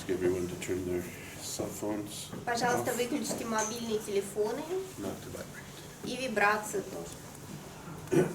ask everyone to turn their cell phones Пожалуйста, off, выключите мобильные телефоны not to vibrate. и вибрации тоже.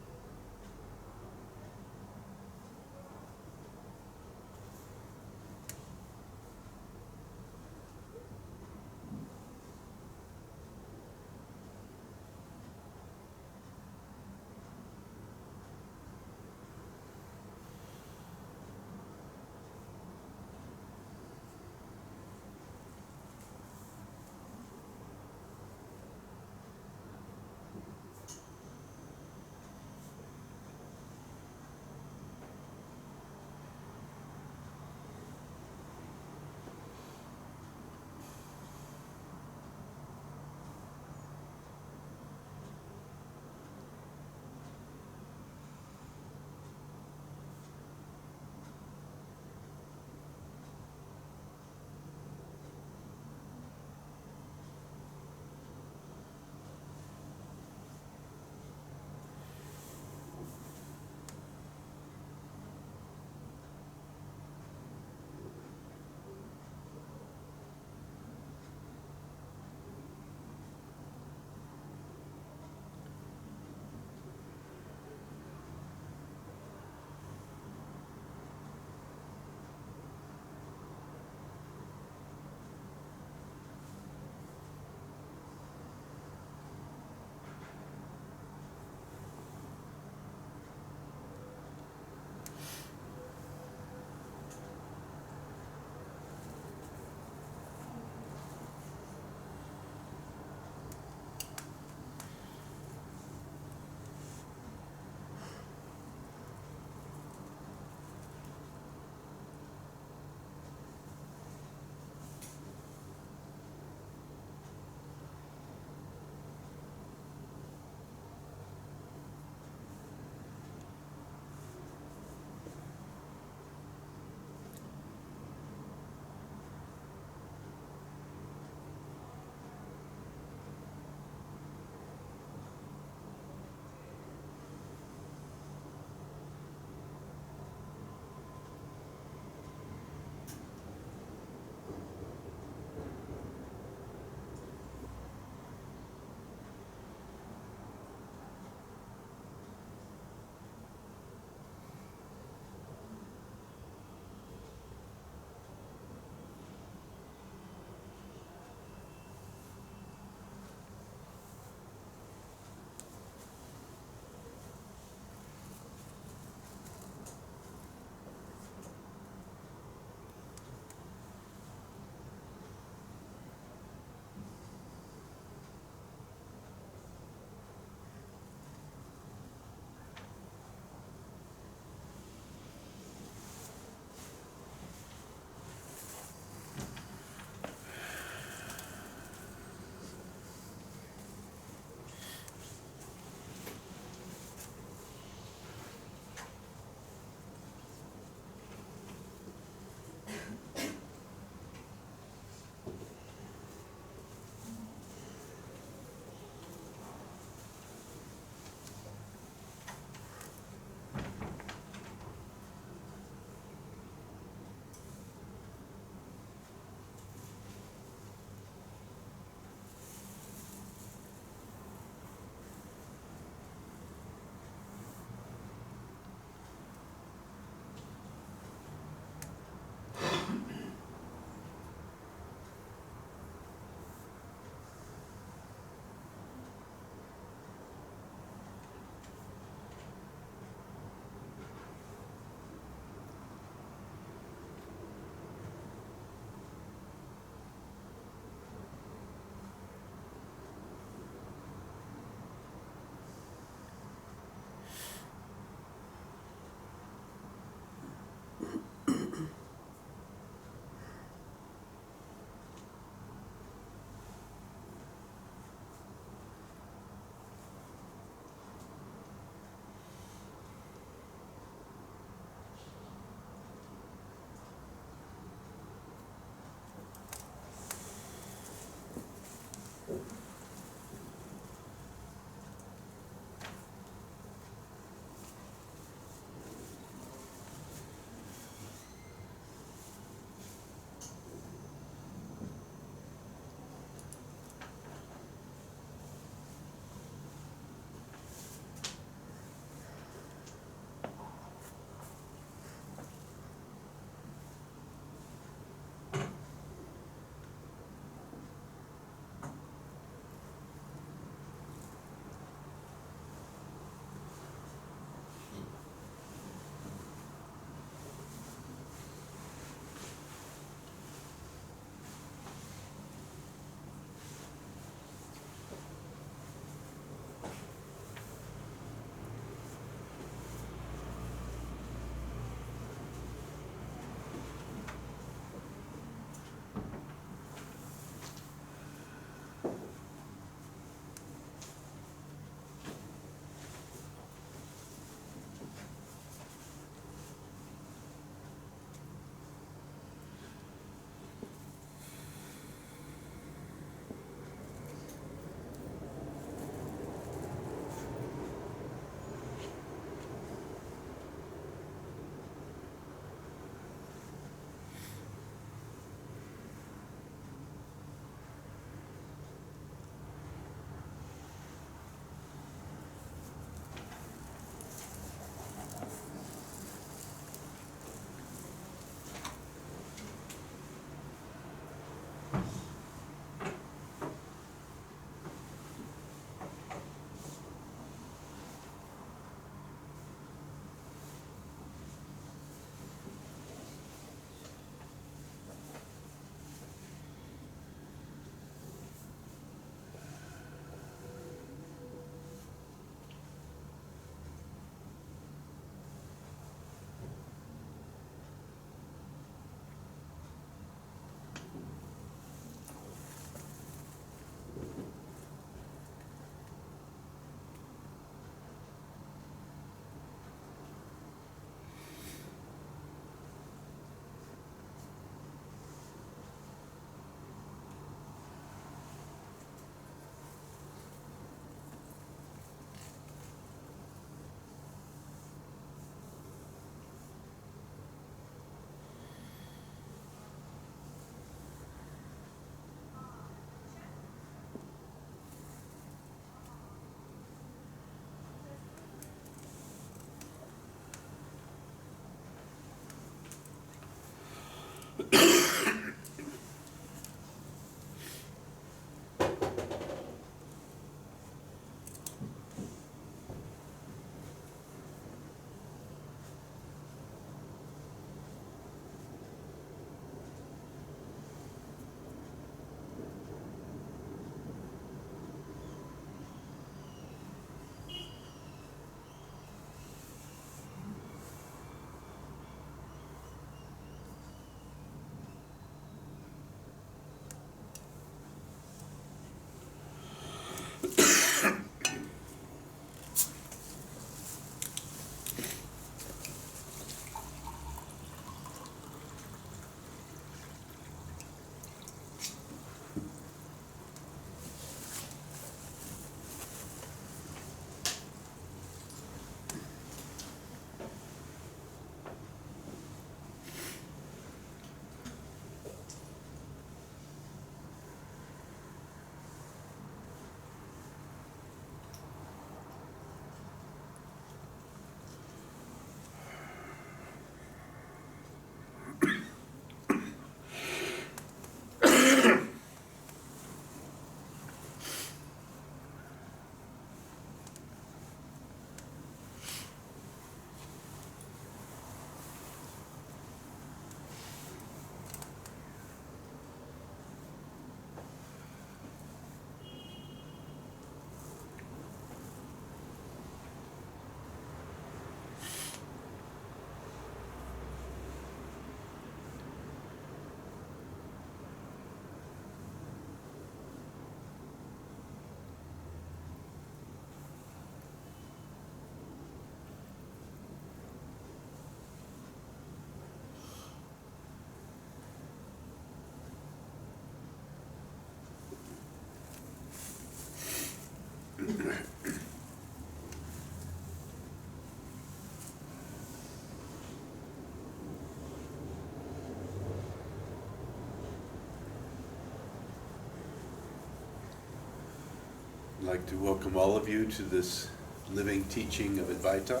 like to welcome all of you to this living teaching of Advaita.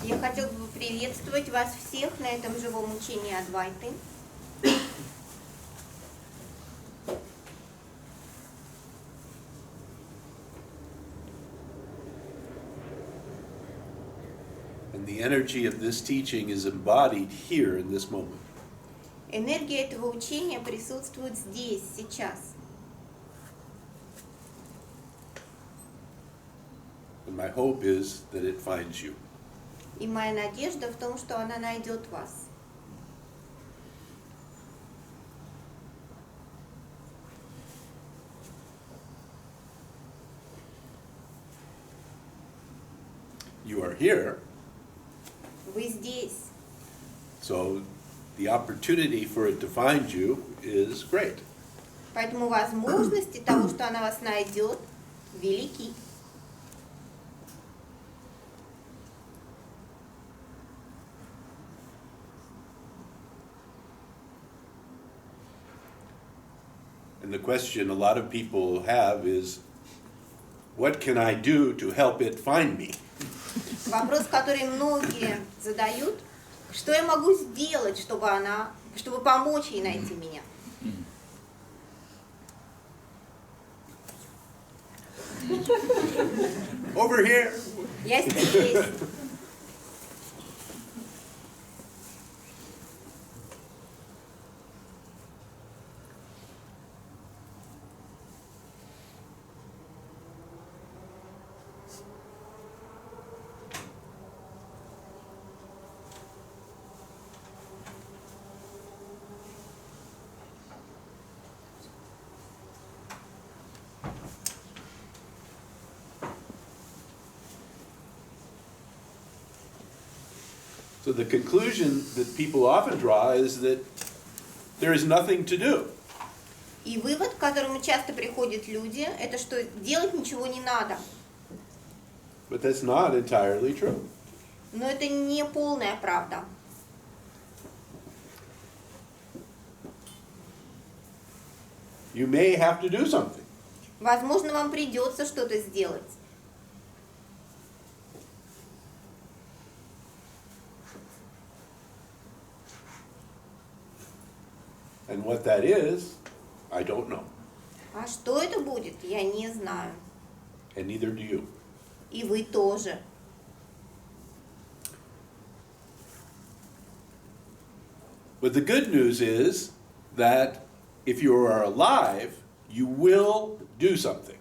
Я хотел бы приветствовать вас всех на этом живом учении Адвайты. And the energy of this teaching is embodied here in this moment. Энергия этого учения присутствует здесь, сейчас. And my hope is that it finds you. И моя надежда в том, что она найдет вас. You are here, Вы здесь. so the opportunity for it to find you is great. Поэтому возможности того, что она вас найдет, велики. And the question a lot of people have is, what can I do to help it find me? Вопрос, который многие задают, что я могу сделать, чтобы помочь ей найти меня? Over here. Я здесь. So the conclusion that people often draw is that there is nothing to do. И вывод, к которому часто приходят люди, это что делать ничего не надо. But that's not entirely true. Но это не полная правда. You may have to do something. Возможно, вам придется что-то сделать. And what that is, I don't know. А что это будет, я не знаю. And neither do you. И вы тоже. But the good news is that if you are alive, you will do something.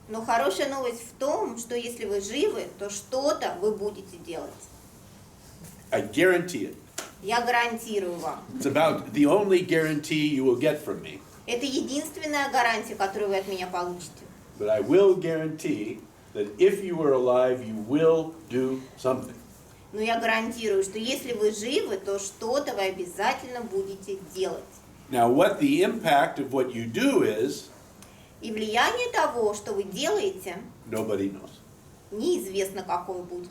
Но хорошая новость в том, что если вы живы, то что-то вы будете делать. I guarantee it. Я гарантирую вам. It's about the only guarantee you will get from me. Это единственная гарантия, которую вы от меня получите. But I will guarantee that if you are alive, you will do something. Но я гарантирую, что если вы живы, то что-то вы обязательно будете делать. Now, what the impact of what you do is, И влияние того, что вы делаете, nobody knows. неизвестно, какое будет.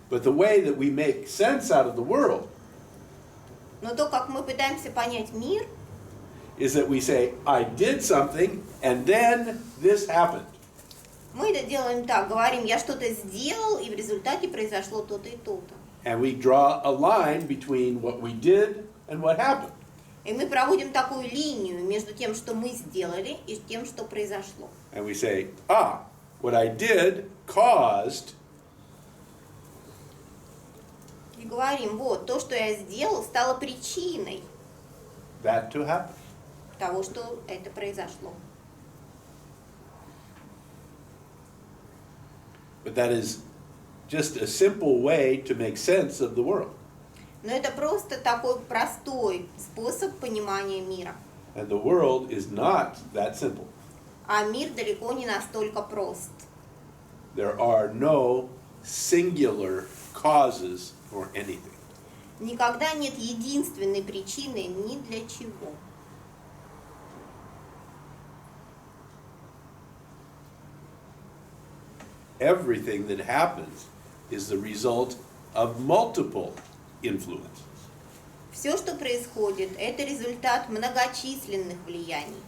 But the way that we make sense out of the world Но то, как мы пытаемся понять мир, is that we say, I did something, and then this happened. мы это делаем так, говорим, я что-то сделал, и в результате произошло то-то и то-то. And we draw a line between what we did and what happened. И мы проводим такую линию между тем, что мы сделали, и тем, что произошло. And we say, what I did caused. И говорим, вот, то, что я сделал, стало причиной That to happen. того, что это произошло. But that is just a simple way to make sense of the world. Но это просто такой простой способ понимания мира. And the world is not that simple. А мир далеко не настолько прост. There are no singular causes for anything. Никогда нет единственной причины ни для чего. Everything that happens is the result of multiple influences. Все, что происходит, это результат многочисленных влияний.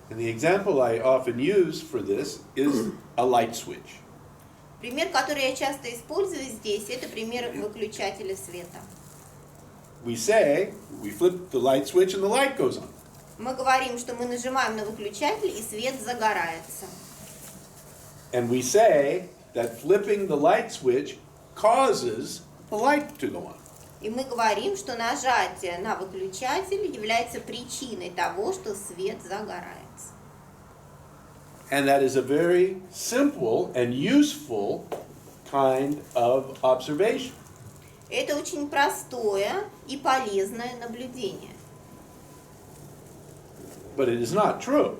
And the example I often use for this is a light switch. Пример, который я часто использую здесь, это пример выключателя света. We say, we flip the light switch and the light goes on. Мы говорим, что мы нажимаем на выключатель, и свет загорается. And we say that flipping the light switch causes the light to go on. И мы говорим, что нажатие на выключатель является причиной того, что свет загорается. And that is a very simple and useful kind of observation. Это очень простое и полезное наблюдение. But it is not true.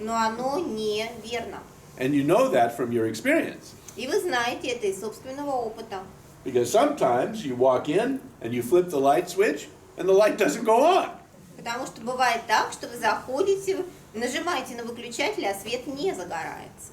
Но оно не верно. And you know that from your experience. И вы знаете это из собственного опыта. Because sometimes you walk in and you flip the light switch and the light doesn't go on. Потому что бывает так, что вы заходите, нажимаете на выключатель, а свет не загорается.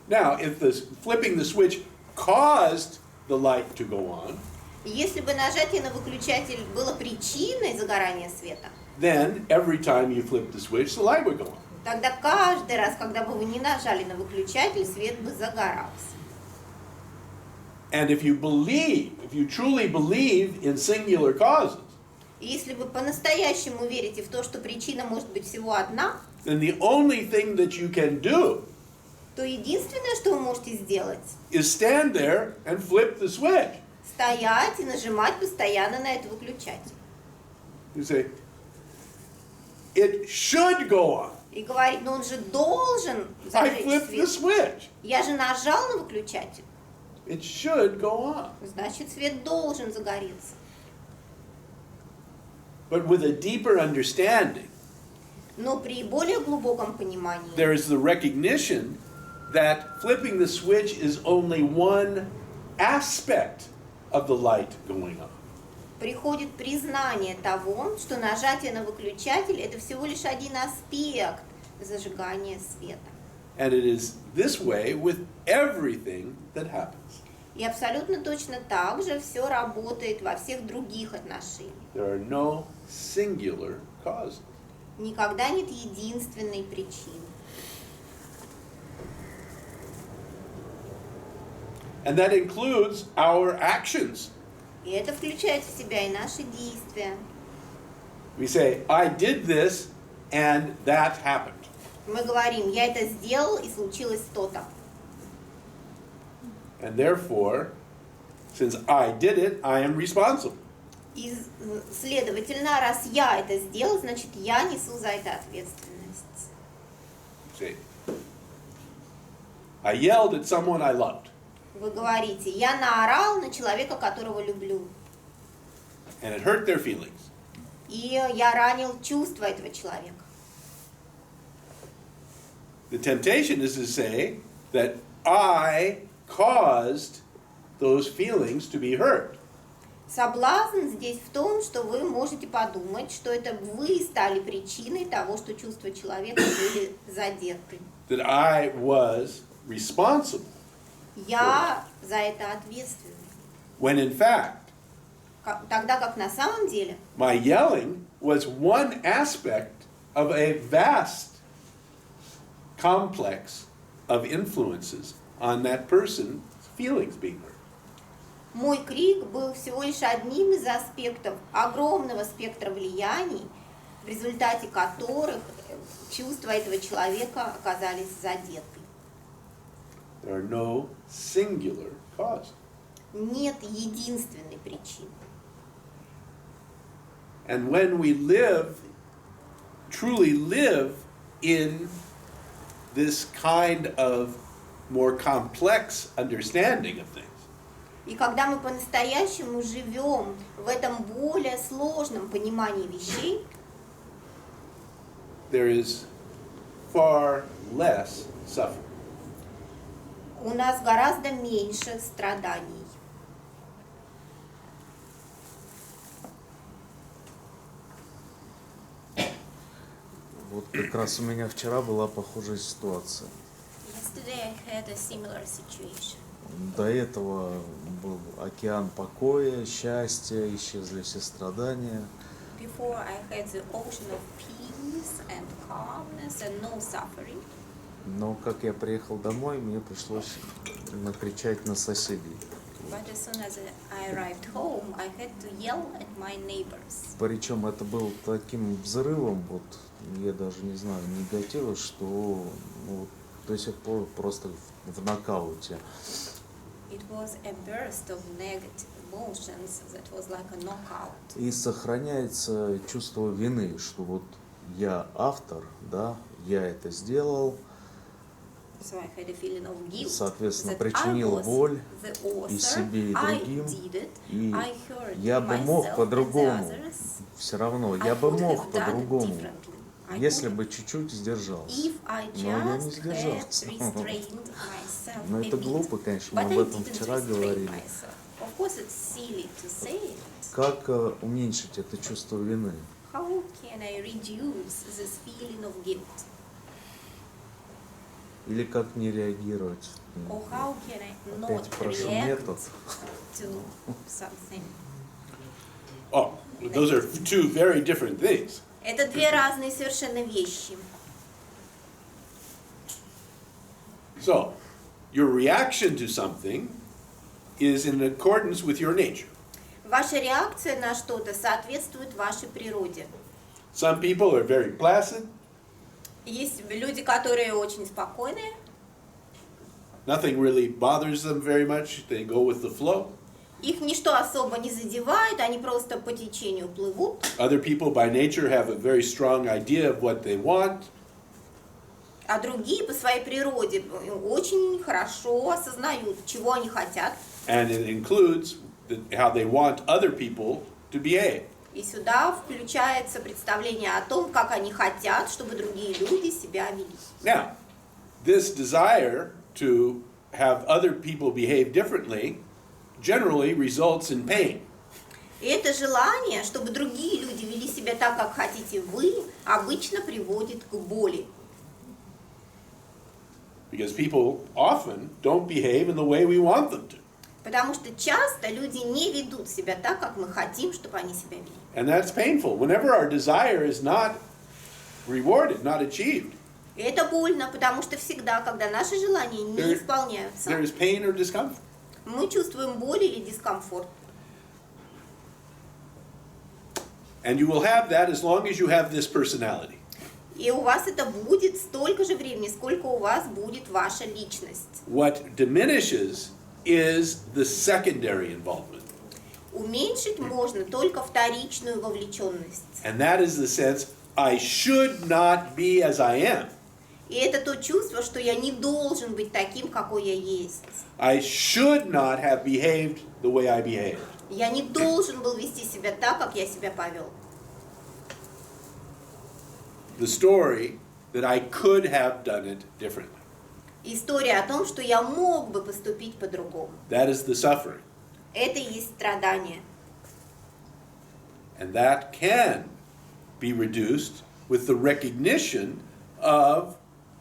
Now, if flipping the switch caused the light to go on, Если бы нажатие на выключатель было причиной загорания света, then every time you flip the switch, the light would go on. тогда каждый раз, когда бы вы не нажали на выключатель, свет бы загорался. And if you truly believe in singular causes, И если вы по-настоящему верите в то, что причина может быть всего одна, then the only thing that you can do то единственное, что вы можете сделать, is stand there and flip the switch. стоять и нажимать постоянно на этот выключатель. You say, it should go on. И говорить, ну он же должен I зажечь flipped the свет. switch. Я же нажал на выключатель. It should go on. Значит, свет должен загореться. But with a deeper understanding, Но при более глубоком понимании there is the recognition that flipping the switch is only one aspect of the light going on. приходит признание того, что нажатие на выключатель это всего лишь один аспект зажигания света. And it is this way with everything that happens. И абсолютно точно так же все работает во всех других отношениях. There are no singular causes. Никогда нет единственной причины. And that includes our actions. И это включает в себя и наши действия. We say, I did this and that happened. Мы говорим, я это сделал и случилось то-то. And therefore, since I did it, I am responsible. И, следовательно, раз я это сделал, значит, я несу за это ответственность. See, I yelled at someone I loved. Вы говорите, я наорал на человека, которого люблю. And it hurt their feelings. И я ранил чувства этого человека. The temptation is to say that I caused those feelings to be hurt. Соблазн здесь в том, что вы можете подумать, что это вы стали причиной того, что чувства человека были задеты. That I was responsible. Я за это ответственный. When in fact, Тогда как на самом деле my yelling was one aspect of a vast complex of influences on that person's feelings being hurt. мой крик был всего лишь одним из аспектов огромного спектра влияний, в результате которых чувства этого человека оказались задеты. There are no singular causes. Нет единственной причины. And when we truly live in this kind of more complex understanding of things, И когда мы по-настоящему живем в этом более сложном понимании вещей, there is far less suffering. у нас гораздо меньше страданий. Вот как раз у меня вчера была похожая ситуация. Yesterday I had a similar situation. до этого был океан покоя, счастья, исчезли все страдания. Before I had the ocean of peace and calmness and no suffering. Но как я приехал домой, мне пришлось накричать на соседей. But as soon as I arrived home, I had to yell at my neighbors. Причем это был таким взрывом, вот я даже не знаю, негатива, что ну, до сих пор просто в нокауте. It was a burst of negative emotions that was like a knockout. И сохраняется чувство вины, что вот я автор, да, я это сделал, So I had a feeling of guilt. соответственно, That причинил I was боль the author, и себе, и I другим. did it, И I hurt я бы myself мог and the по-другому, others. все равно, I я бы could мог have done it по-другому, differently. I если could бы чуть-чуть сдержался. If I Но я не just had сдержался. restrained myself Но a это bit. глупо, конечно, But мы I об этом didn't вчера restrain говорили. myself. Of course, it's silly to say it. Как уменьшить это чувство вины? How can I reduce this feeling of guilt? Или как не реагировать? Or how can I not Опять прошу react метод. to something? Oh, those are two very different things. Это две разные совершенно вещи. So, your reaction to something is in accordance with your nature. Ваша реакция на что-то соответствует вашей природе. Some people are very placid, Есть люди, которые очень спокойные, nothing really bothers them very much, they go with the flow. их ничто особо не задевает, они просто по течению плывут. Other people by nature have a very strong idea of what they want, А другие по своей природе очень хорошо осознают, чего они хотят. and it includes how they want other people to behave. И сюда включается представление о том, как они хотят, чтобы другие люди себя вели. Now, this desire to have other people behave differently generally results in pain. И это желание, чтобы другие люди вели себя так, как хотите вы, обычно приводит к боли. Because people often don't behave in the way we want them to. Потому что часто люди не ведут себя так, как мы хотим, чтобы они себя вели. And that's painful. Whenever our desire is not rewarded, not achieved, И это больно, потому что всегда, когда наши желания не исполняются, there is pain or discomfort. мы чувствуем боль или дискомфорт. And you will have that as long as you have this personality. И у вас это будет столько же времени, сколько у вас будет ваша личность. What diminishes is the secondary involvement. Уменьшить можно только вторичную вовлеченность. And that is the sense, I should not be as I am. И это то чувство, что я не должен быть таким, какой я есть. I should not have behaved the way I behaved. Я не должен был вести себя так, как я себя повел. The story that I could have done it differently. История о том, что я мог бы поступить по-другому. That is the suffering. Это и есть страдание. And that can be reduced with the recognition of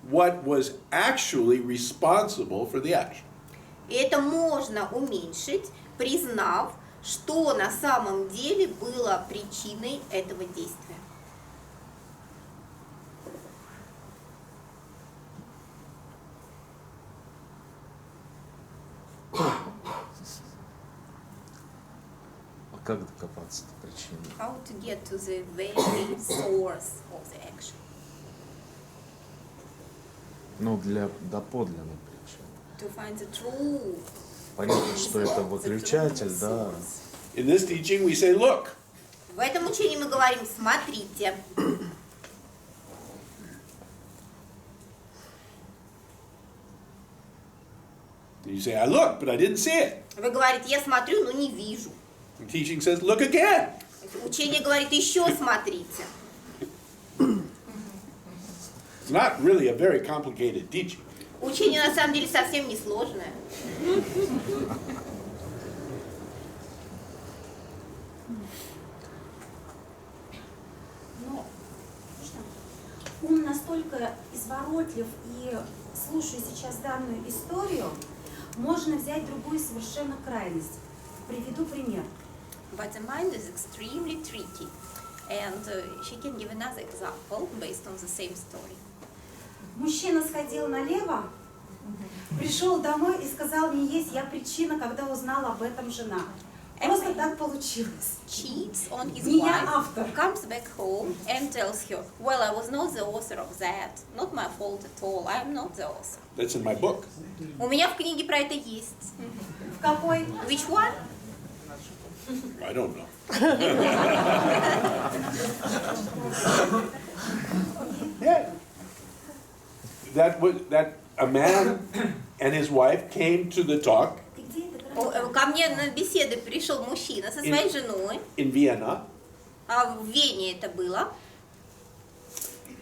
what was actually responsible for the action. И это можно уменьшить, признав, что на самом деле было причиной этого действия. А как докопаться до причины? How to get to the very source of the action. Ну, для доподлинной причины. To find the true. Понятно, что это выключатель, да. In this teaching, we say, look, В этом учении мы говорим, смотрите. you say, I look, but I didn't see it. Вы говорите, я смотрю, но не вижу. The teaching says, look again. Учение говорит, еще смотрите. It's not really a very complicated teaching. Учение на самом деле совсем не сложное. Но ум настолько изворотлив, и слушая сейчас данную историю, можно взять другую совершенно крайность. Приведу пример. But the mind is extremely tricky, and she can give another example based on the same story. Мужчина сходил налево, пришел домой и сказал: не есть, я причина, когда узнала об этом жена. Просто так получилось. Cheats on his Не я wife, автор. comes back home and tells her, well, I was not the author of that, not my fault at all, I am not the author. That's in my book. У меня в книге про это есть. В какой? Which one? I don't know. Yeah. That a man and his wife came to the talk Ты где это? Ко мне на беседы пришел мужчина со своей женой, in Vienna, а в Вене это было.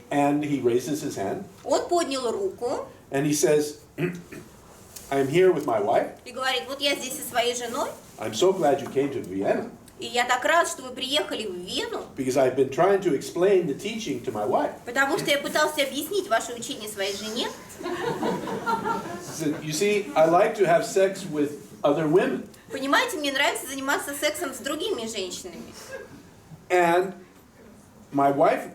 and he raises his hand Он поднял руку and he says, I'm here with my wife. и говорит, вот я здесь со своей женой, I'm so glad you came to Vienna и я так рад, что вы приехали в Вену, because I've been trying to explain the teaching to my wife. потому что я пытался объяснить ваше учение своей жене. He said, you see, I like to have sex with other women. Понимаете, мне нравится заниматься сексом с другими женщинами. And my wife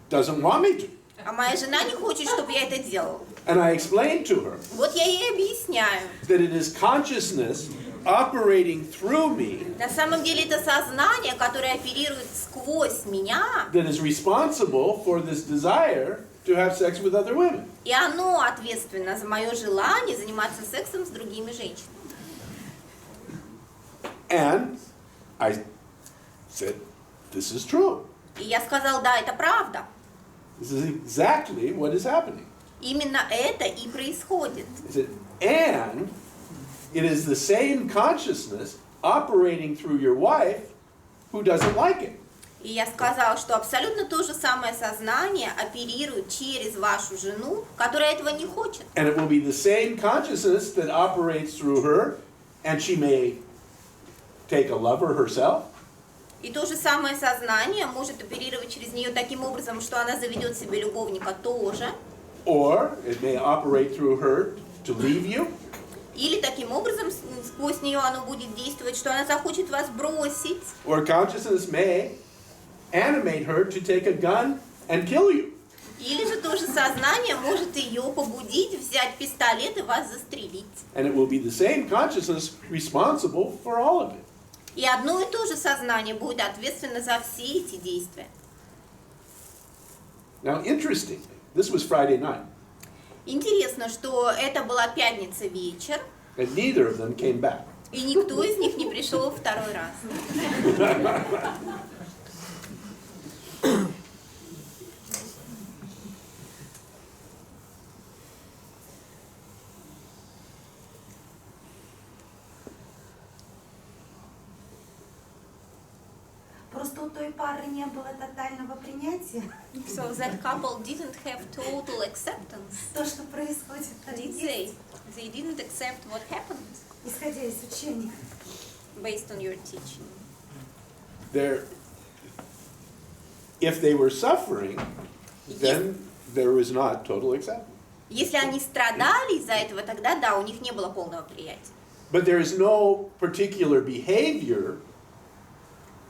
doesn't want me to. А моя жена не хочет, чтобы я это делал. And I explained to her Вот я ей объясняю. that it is consciousness operating through me На самом деле это сознание, которое оперирует сквозь меня, that is responsible for this desire to have sex with other women. и оно ответственно за мое желание заниматься сексом с другими женщинами. And I said, this is true. И я сказал, да, это правда. This is exactly what is happening. Именно это и происходит. He said, and it is the same consciousness operating through your wife who doesn't like it. И я сказал, что абсолютно то же самое сознание оперирует через вашу жену, которая этого не хочет. And it will be the same consciousness that operates through her, and she may take a lover herself, И то же самое сознание может оперировать через нее таким образом, что она заведет себе любовника тоже, or it may operate through her to leave you, или таким образом сквозь нее оно будет действовать, что она захочет вас бросить, or consciousness may animate her to take a gun and kill you. или же то же сознание может ее побудить взять пистолет и вас застрелить. And it will be the same consciousness responsible for all of it. И одно и то же сознание будет ответственно за все эти действия. Now, interestingly, this was Friday night, Интересно, что это была пятница вечер, and neither of them came back. и никто из них не пришел второй раз. Просто у той пары не было тотального принятия. So that couple didn't have total acceptance. То, что происходит, так и Did есть. they didn't accept what happened Исходя из учения. based on your teaching. If they were suffering, then there was not total acceptance. Если они страдали из-за этого, тогда да, у них не было полного приятия. But there is no particular behavior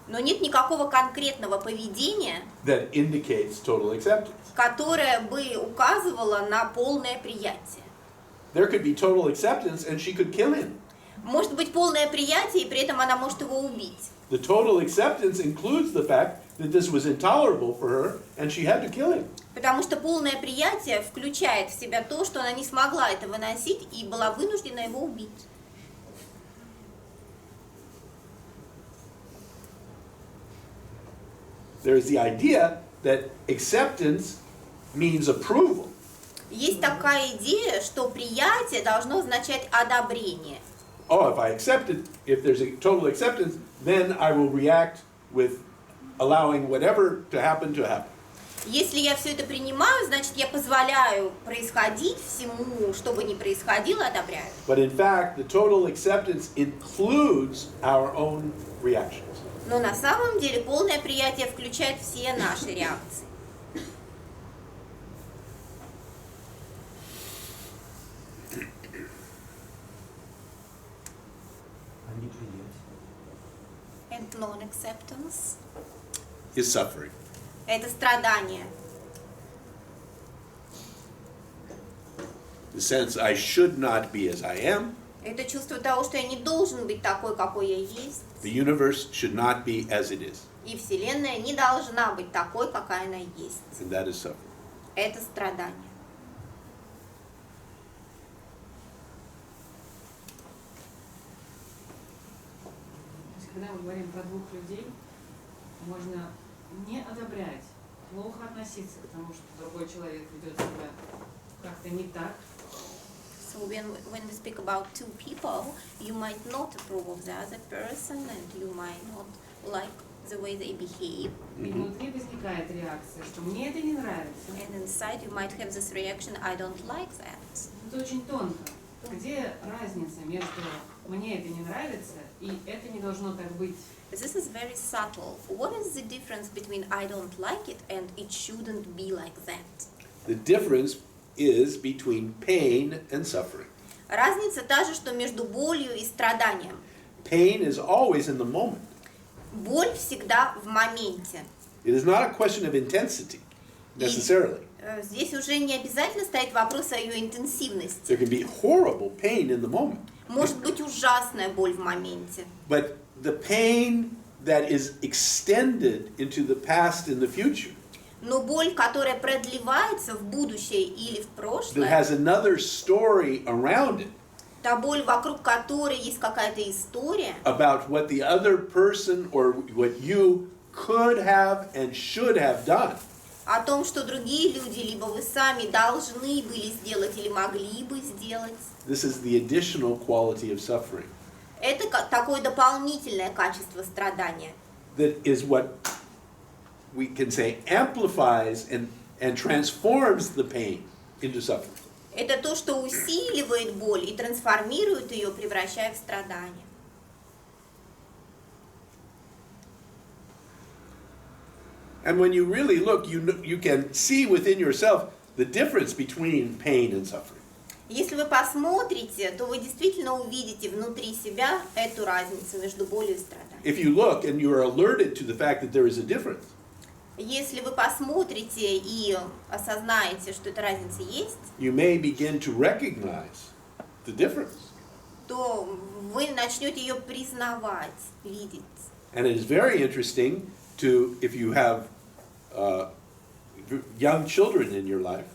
Но нет никакого конкретного поведения, that indicates total acceptance. которое бы указывало на полное приятие. There could be total acceptance and she could kill him. Может быть полное приятие, и при этом она может его убить. The total acceptance includes the fact that this was intolerable for her and she had to kill him. Потому что полное приятие включает в себя то, что она не смогла это выносить и была вынуждена его убить. There is the idea that acceptance means approval. Есть такая идея, что приятие должно означать одобрение. Oh, if I accept it, if there's a total acceptance, then I will react with allowing whatever to happen to happen. Если я все это принимаю, значит, я позволяю происходить всему, что бы ни происходило, одобряю. But in fact, the total acceptance includes our own reactions. Но на самом деле полное приятие включает все наши реакции. acceptance is suffering. – это страдание. The sense I should not be as I am. Это чувство того, что я не должен быть такой, какой я есть. The universe should not be as it is. И Вселенная не должна быть такой, какая она есть. And that is suffering. Это страдание. Когда мы говорим про двух людей, можно не одобрять, плохо относиться к тому, что другой человек ведет себя как-то не так. So when we speak about two people, you might not approve of the other person, and you might not like the way they behave. И внутри возникает реакция, что мне это не нравится. And inside you might have this reaction, I don't like that. Это очень тонко. Где разница между «мне это не нравится» и «это не должно так быть»? This is very subtle. What is the difference between I don't like it and it shouldn't be like that? The difference is between pain and suffering. Разница та же, что между болью и страданием. Pain is always in the moment. Боль всегда в моменте. It is not a question of intensity, necessarily. Здесь уже не обязательно стоит вопрос о ее интенсивности. There can be horrible pain in the moment. Может быть ужасная боль в моменте. But the pain that is extended into the past and the future, Но боль, которая продлевается в будущее или в that прошлое, has another story around it та боль, вокруг которой есть какая-то история, about what the other person or what you could have and should have done, о том, что другие люди, либо вы сами должны были сделать или могли бы сделать. this is the additional quality of suffering. Это такое дополнительное качество страдания. That is what we can say amplifies and transforms the pain into suffering. Это то, что усиливает боль и трансформирует ее, превращая в страдание. And when you really look, you can see within yourself the difference between pain and suffering. Если вы посмотрите, то вы действительно увидите внутри себя эту разницу между болью и страданием. If you look and you are alerted to the fact that there is a difference, Если вы посмотрите и осознаете, что эта разница есть, you may begin to recognize the difference. то вы начнете ее признавать, видеть. And it is very interesting to, if you have young children in your life,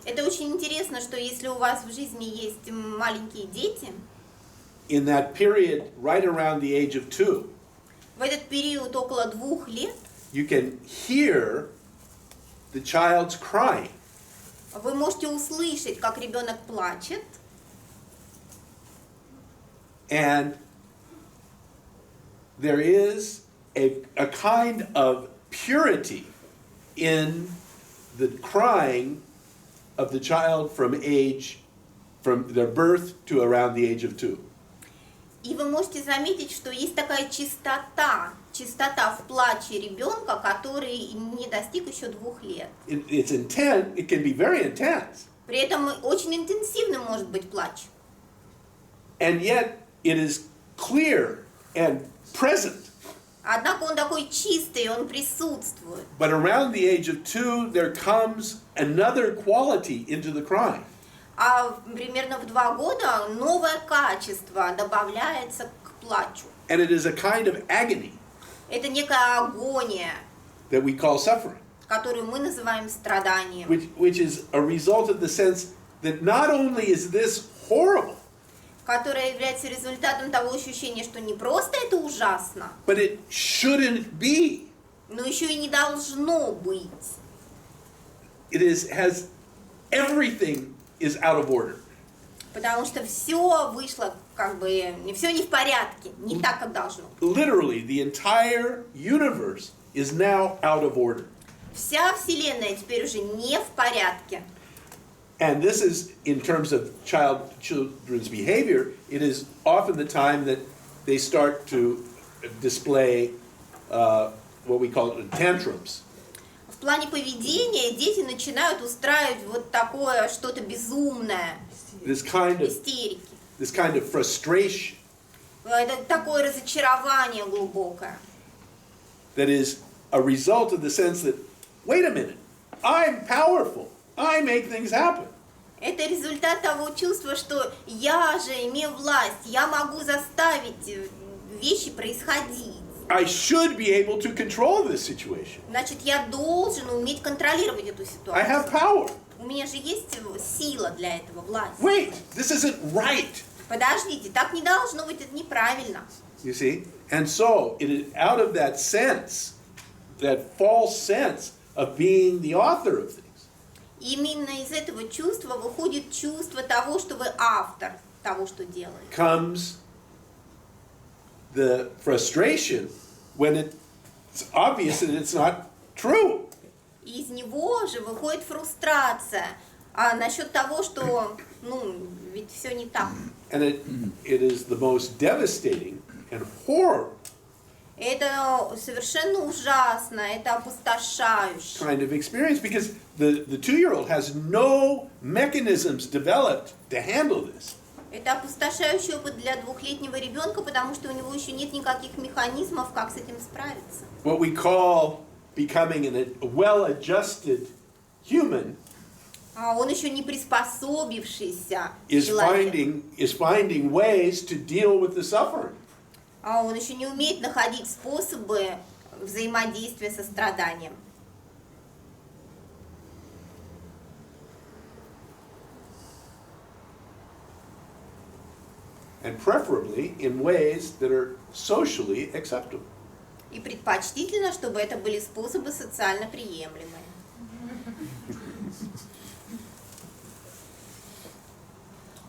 Это очень интересно, что если у вас в жизни есть маленькие дети, in that period right around the age of 2, в этот период около 2 лет, you can hear the child's crying. вы можете услышать, как ребенок плачет, And there is a kind of purity in the crying of the child from their birth to around the age of 2. и вы можете заметить, что есть такая чистота в плаче ребенка, который не достиг еще 2 лет. It's intense, it can be very intense, При этом очень интенсивным может быть плач. and yet it is clear and present. Однако он такой чистый, он присутствует. But around the age of 2, there comes another quality into the crying. А примерно в 2 года новое качество добавляется к плачу. And it is a kind of agony Это некая агония, that we call suffering, которую мы называем страданием, which is a result of the sense that not only is this horrible, которая является результатом того ощущения, что не просто это ужасно, but it shouldn't be. но еще и не должно быть. Has everything is out of order. Потому что все вышло, все не в порядке, не так, как должно. Literally, the entire universe is now out of order. Вся Вселенная теперь уже не в порядке. And this is, in terms of children's behavior, it is often the time that they start to display what we call tantrums. В плане поведения дети начинают устраивать вот такое что-то безумное, This kind истерики. of frustration. Это такое разочарование глубокое. that is a result of the sense that, wait a minute, I'm powerful, I make things happen. Это результат того чувства, что я же имею власть, я могу заставить вещи происходить. I should be able to control this situation. Значит, я должен уметь контролировать эту I have ситуацию. power. У меня же есть сила для этого, власть. Wait, this isn't right. Подождите, так не должно быть, это неправильно. You see? And so, it is out of that sense, that false sense of being the author of things, Именно из этого чувства выходит чувство того, что вы автор того, что делаете. comes the frustration when it's obvious that it's not true. И из него же выходит фрустрация насчет того, что, ведь все не так. And it is the most devastating and horrible Это совершенно ужасно, это опустошающе. kind of experience because the 2-year-old has no mechanisms developed to handle this. Это опустошающий опыт для двухлетнего ребенка, потому что у него еще нет никаких механизмов, как с этим справиться. What we call becoming a well-adjusted human Он еще не приспособившийся is человек. finding ways to deal with the suffering. Он еще не умеет находить способы взаимодействия со страданием. And preferably in ways that are socially acceptable. И предпочтительно, чтобы это были способы социально приемлемые.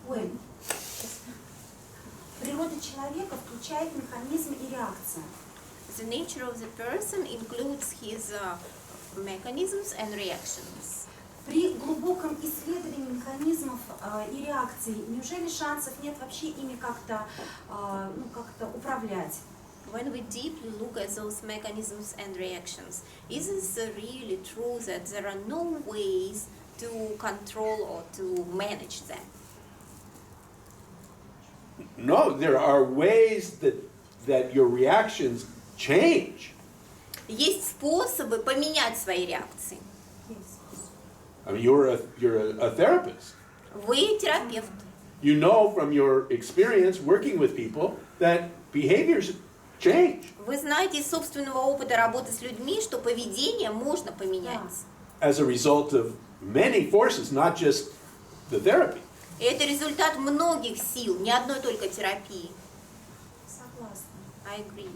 Уэйн, природа человека включает механизм и реакцию. The nature of the person includes his mechanisms and reactions. При глубоком исследовании механизмов и реакций, неужели шансов нет вообще ими как-то управлять? When we deeply look at those mechanisms and reactions, is it really true that there are no ways to control or to manage them? No, there are ways that your reactions change. Есть способы поменять свои реакции. I mean, you're a therapist. Вы терапевт. You know from your experience working with people that behaviors change Вы знаете из собственного опыта работы с людьми, что поведение можно поменять. as a result of many forces, not just the therapy. И это результат многих сил, не одной только терапии. Согласна. I agree.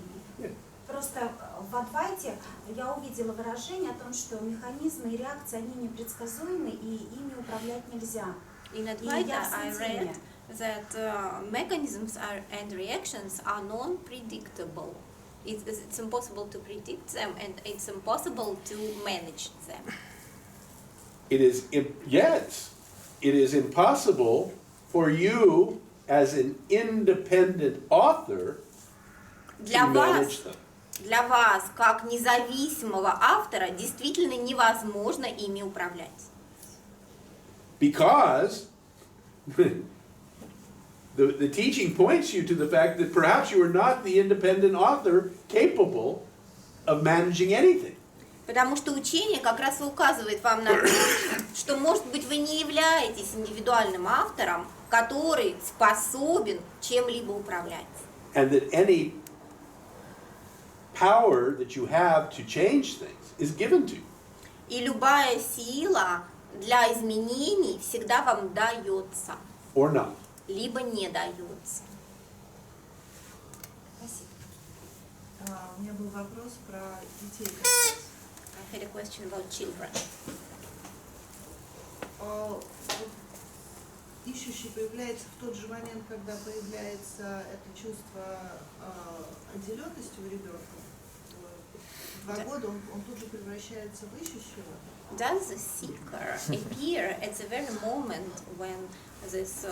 Просто в Адвайте я увидела выражение о том, что механизмы и реакции, они непредсказуемы и ими управлять нельзя. In И Advaita, я в I Сатсанге. read that mechanisms and reactions are non-predictable. It's impossible to predict them, and it's impossible to manage them. It is impossible for you as an independent author to Для manage them. вас, как независимого автора, действительно невозможно ими управлять. Because the teaching points you to the fact that perhaps you are not the independent author capable of managing anything. Потому что учение как раз и указывает вам на то, что, может быть, вы не являетесь индивидуальным автором, который способен чем-либо управлять. And that any power that you have to change things is given to you. И любая сила для изменений всегда вам дается, Or not. либо не дается. Спасибо. У меня был вопрос про детей как раз. I had a question about children. Вот ищущий появляется в тот же момент, когда появляется это чувство отделенности у ребенка. В 2 года он тут же превращается в ищущего. Does the seeker appear at the very moment when this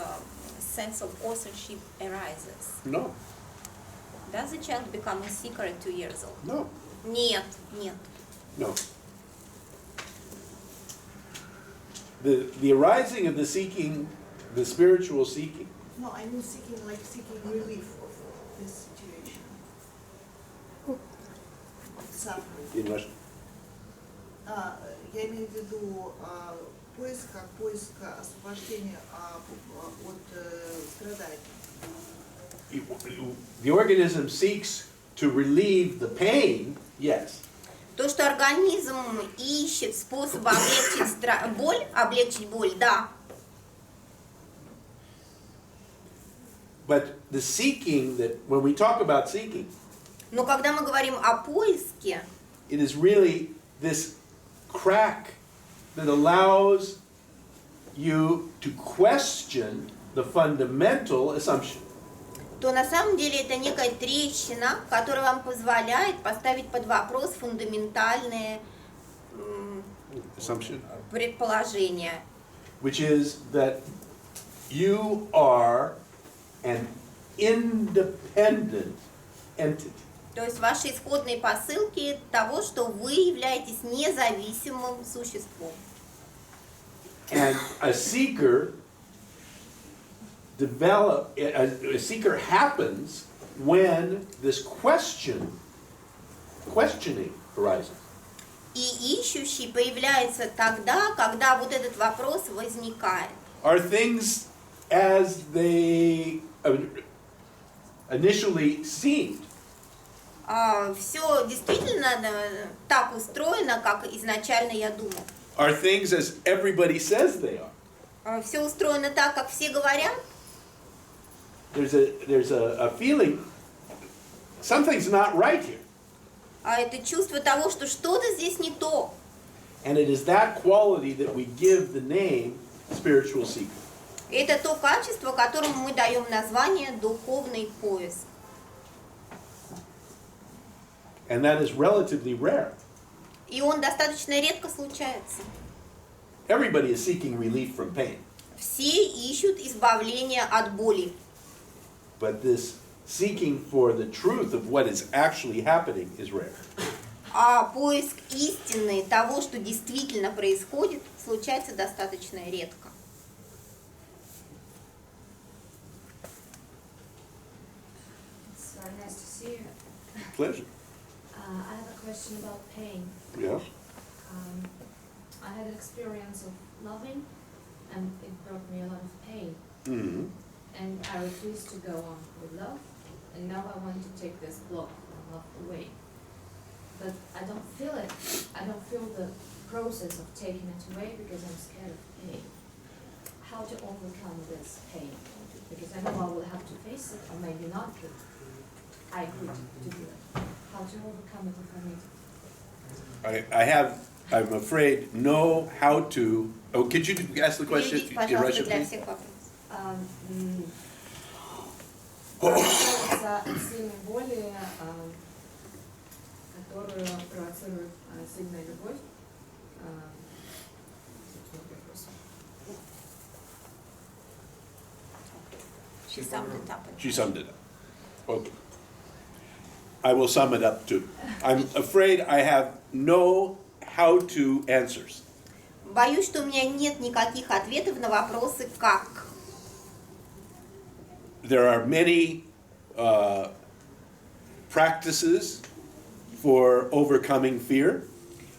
sense of authorship arises? No. Does the child become a seeker at 2 years old? No. Нет. No. The arising of the seeking, the spiritual seeking, No, I mean seeking relief of this situation. suffering. in Russian. Я имею в виду поиск как поиск освобождения от страданий. The organism seeks to relieve the pain, yes. То, что организм ищет способ облегчить боль, да. But the seeking that, when we talk about seeking, Но когда мы говорим о поиске, it is really this crack that allows you to question the fundamental assumption. то на самом деле это некая трещина, которая вам позволяет поставить под вопрос фундаментальные Assumption? предположения. Which is that you are an independent entity. То есть ваши исходные посылки того, что вы являетесь независимым существом. And a seeker a seeker happens when this questioning arises. И ищущий появляется тогда, когда вот этот вопрос возникает. Are things as they initially seemed? Все действительно так устроено, как изначально я думал. Are things as everybody says they are? Все устроено так, как все говорят. There's a feeling something's not right here. А это чувство того, что что-то здесь не то. And it is that quality that we give the name spiritual seeker. Это то качество, которому мы даем название духовный поиск. And that is relatively rare. И он достаточно редко случается. Everybody is seeking relief from pain. Все ищут избавления от боли. But this seeking for the truth of what is actually happening is rare. А поиск истины того, что действительно происходит, случается достаточно редко. It's nice to see you. Pleasure. I have a question about pain. Yeah. I had an experience of loving, and it brought me a lot of pain. Mm-hmm. And I refused to go on with love, and now I want to take this block from love away. But I don't feel it. I don't feel the process of taking it away because I'm scared of pain. How to overcome this pain? Because I know I will have to face it, or maybe not, but I agreed to do it. How to overcome it if I need to. I'm afraid, know how to. Oh, could you ask the question Переведите, in пожалуйста, Russian, для please? всех вопрос. Избавиться от сильной боли, которую провоцирует сильная любовь. She summed it up. She summed it up. Okay. I will sum it up too. I'm afraid I have no how-to answers. Боюсь, что у меня нет никаких ответов на вопросы «как?». There are many practices for overcoming fear.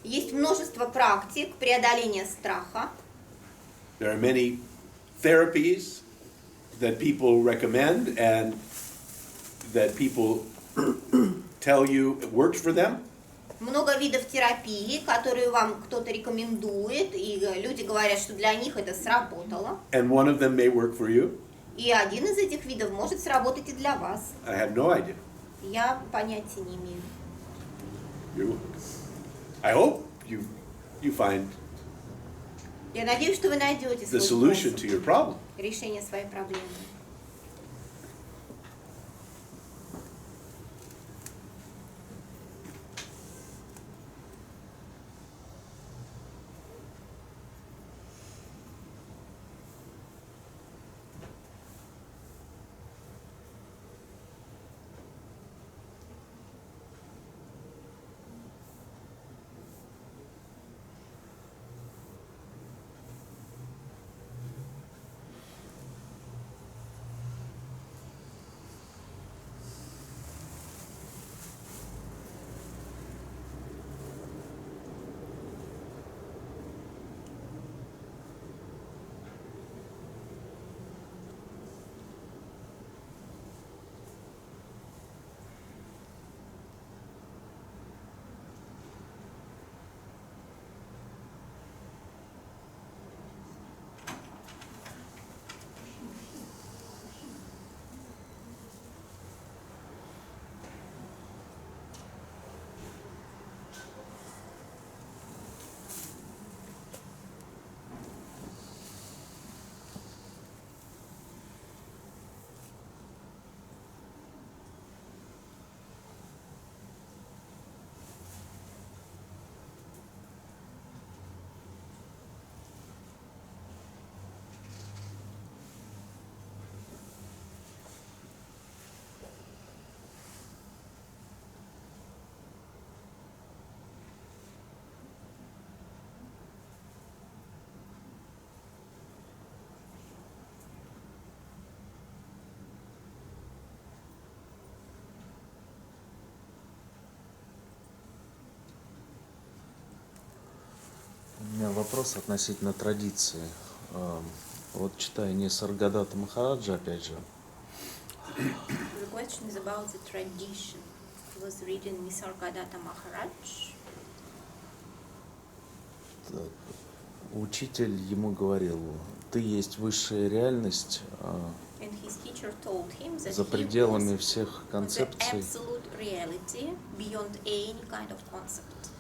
Есть множество практик преодоления страха. There are many therapies that people recommend and that people tell you it works for them. Много видов терапии, которые вам кто-то рекомендует, и люди говорят, что для них это сработало. And one of them may work for you. И один из этих видов может сработать и для вас. I have no idea. Я понятия не имею. I hope you find Я надеюсь, что вы найдете the свой solution способ to your problem. решения своей проблемы. вопрос относительно традиции. Вот читая Нисаргадата Махараджа, опять же, The question is about the tradition. I was reading Nisargadatta Maharaj. учитель ему говорил, ты есть высшая реальность And his teacher told him that за he пределами was всех the концепций. absolute reality beyond any kind of concept.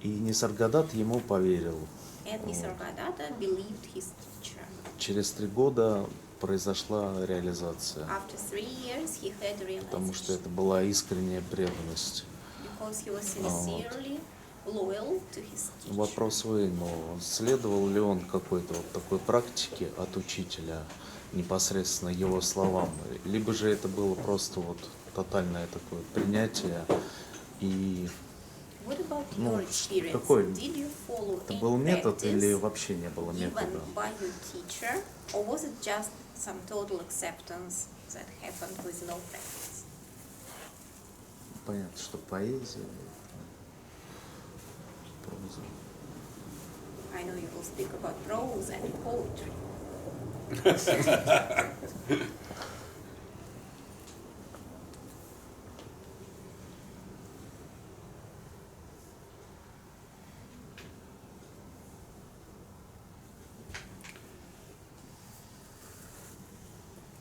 И Нисаргадат ему поверил. And Nisargadatta believed his teacher. Через 3 года произошла реализация, After 3 years, he had потому что realization это была искренняя преданность. because he was sincerely loyal to his teacher. Вопрос Уэйну, следовал ли он какой-то вот такой практике от учителя, непосредственно его словам, либо же это было просто вот тотальное такое принятие и What about Ну, your experience? какой? Did you follow это any был метод или practice вообще не было метода? given by your teacher, or was it just some total acceptance that happened with no practice? Понятно, что поэзия, проза. I know you will speak about prose and poetry.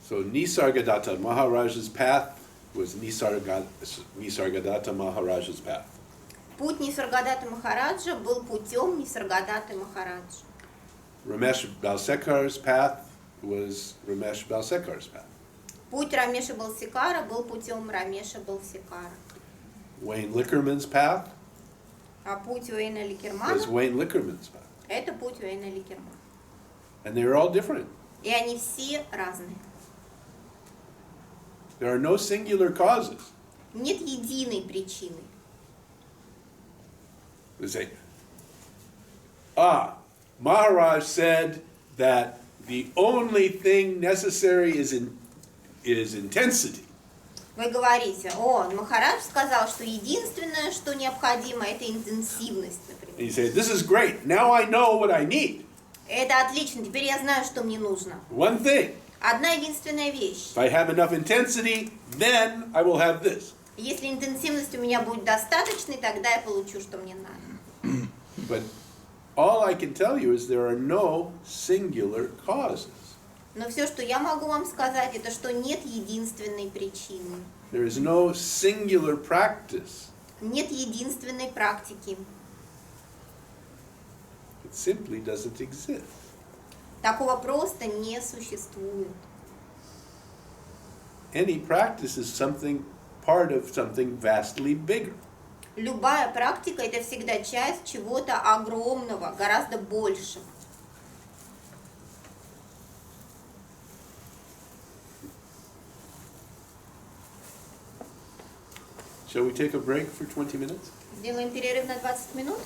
So Nisargadatta Maharaj's path was Nisargadatta Maharaj's path. Путь Нисаргадатты Махараджа был путем Нисаргадатты Махараджа. Ramesh Balsekar's path was Ramesh Balsekar's path. Путь Рамеша Балсикара был путем Рамеша Балсикара. Uэйн Ликерман's path А путь Уэйна Ликермана was Uэйн Ликерман's path. – это путь Уэйна Ликермана. And they were all different. И они все разные. There are no singular causes. Нет единой причины. They say, Maharaj said that the only thing necessary is intensity. Вы говорите, Махарадж сказал, что единственное, что необходимо, это интенсивность, And например. you say, this is great. Now I know what I need. Это отлично, теперь я знаю, что мне нужно. One thing. Одна единственная вещь. If I have enough intensity, then I will have this. Если интенсивность у меня будет достаточной, тогда я получу, что мне надо. But all I can tell you is there are no singular causes. Но все, что я могу вам сказать, это что нет единственной причины. There is no singular practice. Нет единственной практики. It simply doesn't exist. Такого просто не существует. Any practice is part of something vastly bigger. Любая практика – это всегда часть чего-то огромного, гораздо большего. Shall we take a break for 20 minutes? Сделаем перерыв на 20 минут.